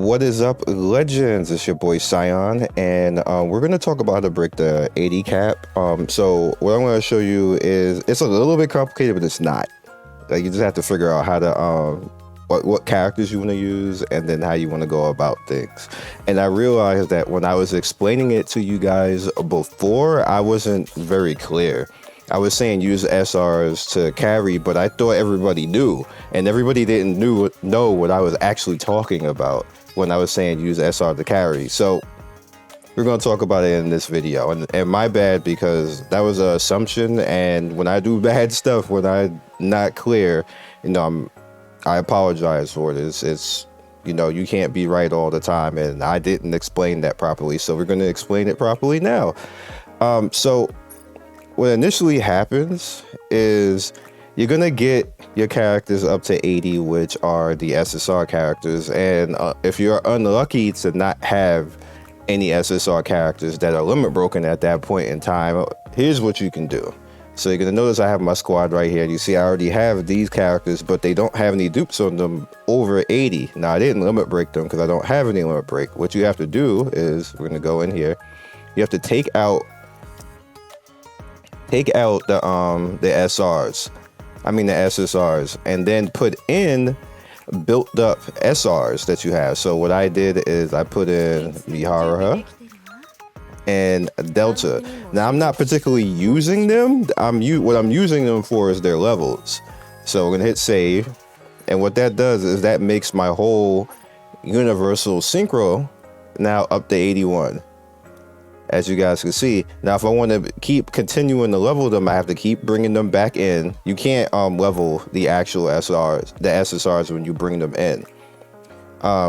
What is up, legends? It's your boy Scion, and we're going to talk about how to break the 80 cap. So what I'm going to show you is, it's a little bit complicated, but it's not. Like, you just have to figure out how to what characters you want to use, and then how you want to go about things. And I realized that when I was explaining it to you guys before, I wasn't very clear. I was saying use SRs to carry, but I thought everybody knew, and everybody didn't know what I was actually talking about when I was saying use SR to carry. So we're going to talk about it in this video, and my bad, because that was an assumption, and when I do bad stuff, when I'm not clear, you know, I apologize for this. It's, you know, you can't be right all the time, and I didn't explain that properly, so we're going to explain it properly now. So what initially happens is you're going to get your characters up to 80, which are the SSR characters. And if you're unlucky to not have any SSR characters that are limit broken at that point in time, here's what you can do. So you're going to notice I have my squad right here. You see I already have these characters, but they don't have any dupes on them over 80. Now, I didn't limit break them because I don't have any limit break. What you have to do is, we're going to go in here. You have to take out the SRs, I mean the SSRs, and then put in built up SRs that you have. So what I did is I put in Mihara and Delta. Now, I'm not particularly using them. What I'm using them for is their levels. So we're gonna hit save, and what that does is that makes my whole universal synchro now up to 81. As you guys can see. Now, if I want to keep continuing to level them, I have to keep bringing them back in. You can't level the actual SRs, the SSRs, when you bring them in.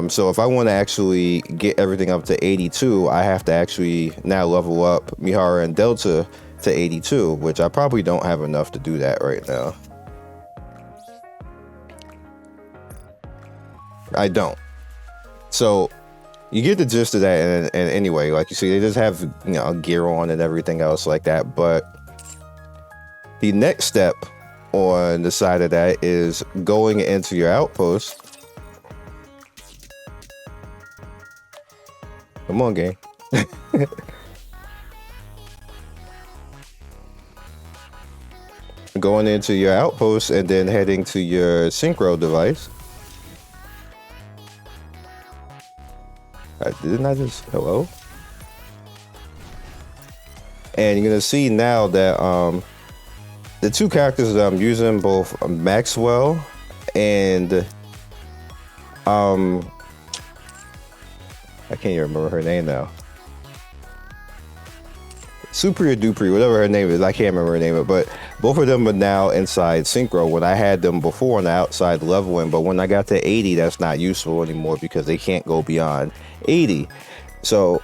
So if I want to actually get everything up to 82, I have to actually now level up Mihara and Delta to 82, which I probably don't have enough to do that right now. I don't. So you get the gist of that, and anyway, like you see, they just have, you know, gear on and everything else like that. But the next step on the side of that is going into your outpost. Come on, game. Going into your outpost and then heading to your synchro device. Didn't I just, hello? And you're gonna see now that the two characters that I'm using, both Maxwell and I can't even remember her name now. Supri or Dupri, whatever her name is, I can't remember her name, but both of them are now inside synchro. When I had them before on the outside leveling, but when I got to 80, that's not useful anymore because they can't go beyond 80. So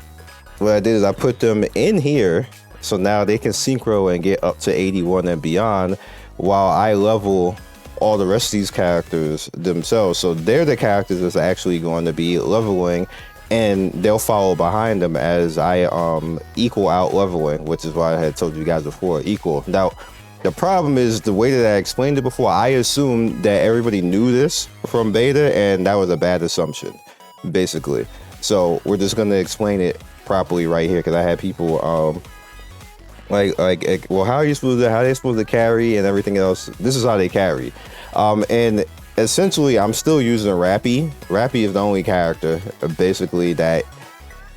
what I did is I put them in here, so now they can synchro and get up to 81 and beyond, while I level all the rest of these characters themselves. So they're the characters that's actually going to be leveling, and they'll follow behind them as I equal out leveling, which is why I had told you guys before, equal. Now, the problem is the way that I explained it before, I assumed that everybody knew this from beta, and that was a bad assumption, basically. So we're just going to explain it properly right here, because I had people like, well, how are they supposed to carry and everything else? This is how they carry. And essentially, I'm still using Rappy. Rappy is the only character, basically, that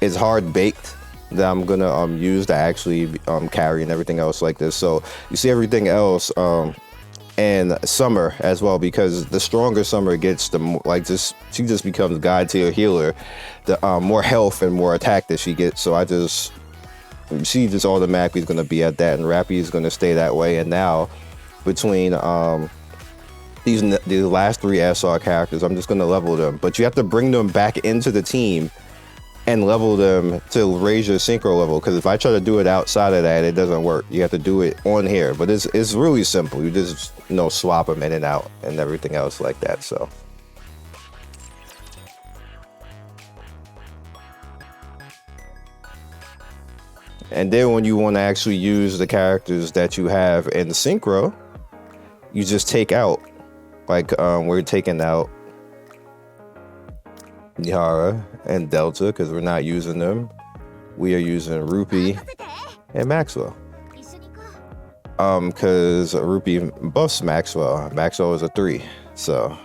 is hard baked that I'm gonna use to actually carry and everything else like this. So you see everything else, and Summer as well, because the stronger Summer gets, the more, like, she just becomes god tier healer. The more health and more attack that she gets. So she just automatically is gonna be at that, and Rappy is gonna stay that way. And now between these last three SR characters, I'm just going to level them, but you have to bring them back into the team and level them to raise your synchro level, because if I try to do it outside of that, it doesn't work. You have to do it on here, but it's really simple. You just, you know, swap them in and out and everything else like that. So and then when you want to actually use the characters that you have in the synchro, you just take out, like we're taking out Mihara, and Delta, because we're not using them. We are using Rupee and Maxwell. Because Rupee buffs Maxwell. Maxwell is a 3, so,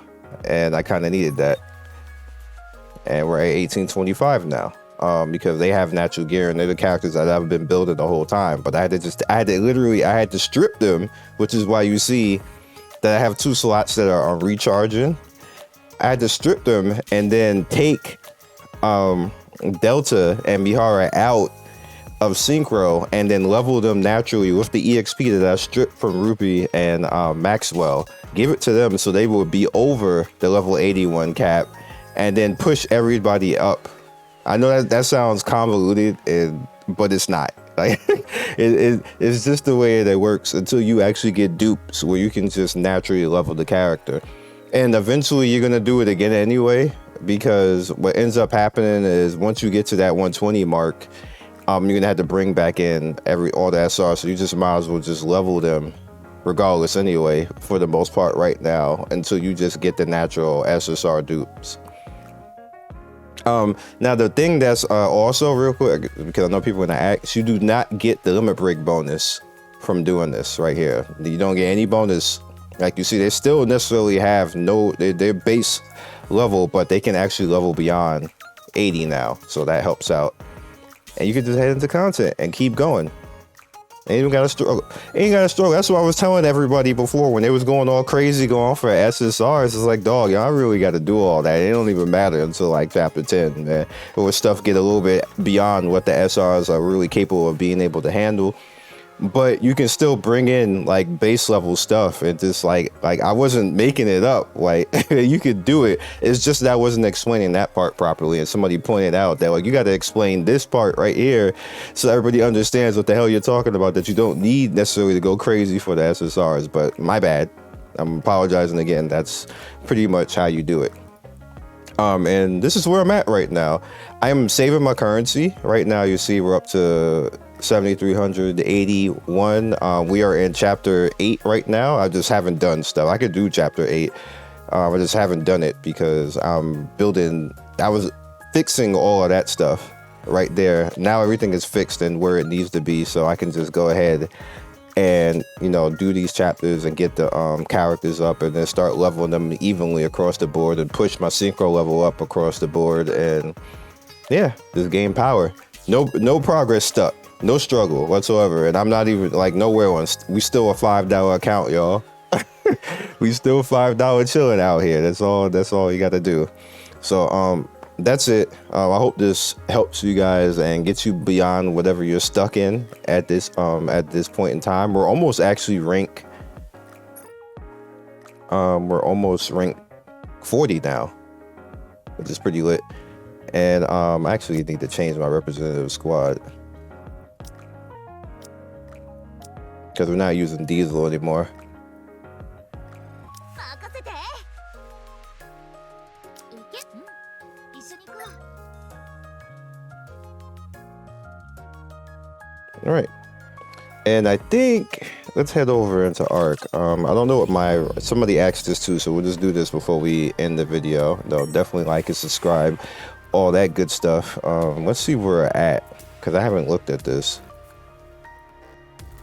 and I kind of needed that. And we're at 1825 now. Because they have natural gear and they're the characters that I've been building the whole time. But I had to strip them, which is why you see that I have 2 slots that are on recharging. I had to strip them and then take Delta and Mihara out of Synchro and then level them naturally with the EXP that I stripped from Rupee and Maxwell. Give it to them so they will be over the level 81 cap and then push everybody up. I know that sounds convoluted, but it's not. Like it's just the way that it works until you actually get dupes where you can just naturally level the character. And eventually you're gonna do it again anyway, because what ends up happening is once you get to that 120 mark, you're gonna have to bring back in all the SR. So you just might as well just level them regardless anyway, for the most part right now, until you just get the natural SSR dupes. Now the thing that's also real quick, because I know people are gonna ask, you do not get the limit break bonus from doing this right here. You don't get any bonus. Like you see, they still necessarily have their base level, but they can actually level beyond 80 now, so that helps out. And you can just head into content and keep going. Ain't even gotta struggle. That's what I was telling everybody before when they was going all crazy going for SSRs. It's like, dog, y'all really got to do all that. It don't even matter until like chapter 10, man. Where stuff get a little bit beyond what the SRs are really capable of being able to handle. But you can still bring in like base level stuff and just like I wasn't making it up. Like you could do it. It's just that I wasn't explaining that part properly. And somebody pointed out that like you got to explain this part right here so everybody understands what the hell you're talking about, that you don't need necessarily to go crazy for the SSRs. But my bad. I'm apologizing again. That's pretty much how you do it. And this is where I'm at right now. I'm saving my currency. Right now you see we're up to 7,381. We are in chapter 8 right now. I just haven't done stuff. I could do chapter 8. I just haven't done it because I was fixing all of that stuff right there. Now everything is fixed and where it needs to be, so I can just go ahead and, you know, do these chapters and get the characters up and then start leveling them evenly across the board and push my synchro level up across the board, and yeah, just gain power. No progress stuck. No struggle whatsoever, and I'm not even like nowhere on. We still a $5 account, y'all. We still $5 chilling out here. That's all you got to do. So that's it. I hope this helps you guys and gets you beyond whatever you're stuck in at this point in time. We're almost actually rank. We're almost rank 40 now, which is pretty lit. And I actually need to change my representative squad, because we're not using Diesel anymore. All right, and I think let's head over into Arc. I don't know what somebody asked this too, so we'll just do this before we end the video. No, definitely like and subscribe, all that good stuff. Let's see where we're at, because I haven't looked at this.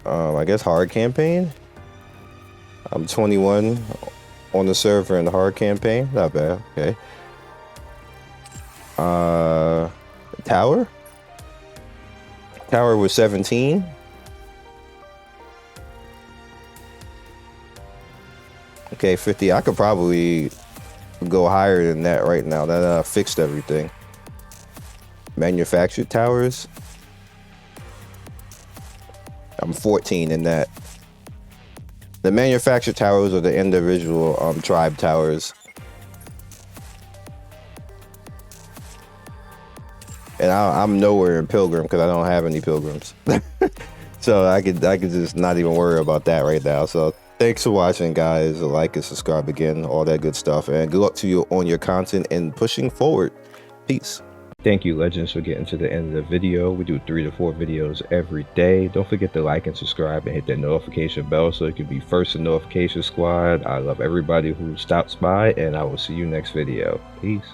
I guess hard campaign. I'm 21 on the server in the hard campaign. Not bad. Okay. Tower was 17. Okay, 50. I could probably go higher than that right now that I fixed everything. Manufactured towers, I'm 14 in that. The manufactured towers are the individual tribe towers. And I'm nowhere in Pilgrim because I don't have any Pilgrims. So I could just not even worry about that right now. So thanks for watching, guys. Like and subscribe again, all that good stuff. And good luck to you on your content and pushing forward. Peace. Thank you, Legends, for getting to the end of the video. We do 3 to 4 videos every day. Don't forget to like and subscribe and hit that notification bell so you can be first in notification squad. I love everybody who stops by, and I will see you next video. Peace.